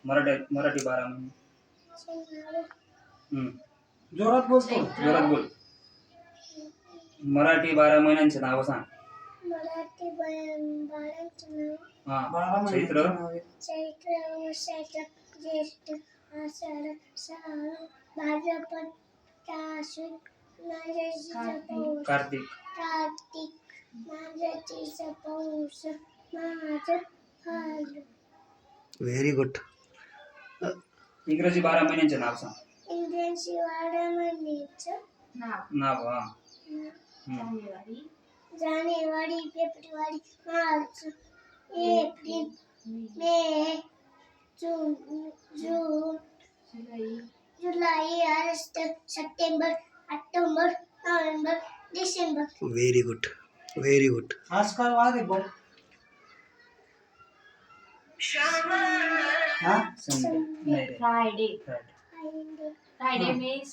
मराठी 12 महिने. जोरात बोलतो. जोरात बोल. मराठी 12 महिन्यांचे नाव सांग. मराठी बाळांचे नाव हा. चैत्र, वैशाख ज्येष्ठ आषाढ श्रावण भाद्रपद आश्विन मार्गशीर्ष पौष कार्तिक. मार्गशीर्ष पौष माघ फाल्गुन. Very good. इंग्रजी 12 महिन्यांचे नाव सांग. इंग्रजी 12 महिन्याचं नाव. जानेवारी फेब्रुवारी मार्च एप्रिल मे जून जुलै August September October November December. Very good. Very good. आज काय वार आहे भाऊ? Sunday. Friday. Friday. Friday means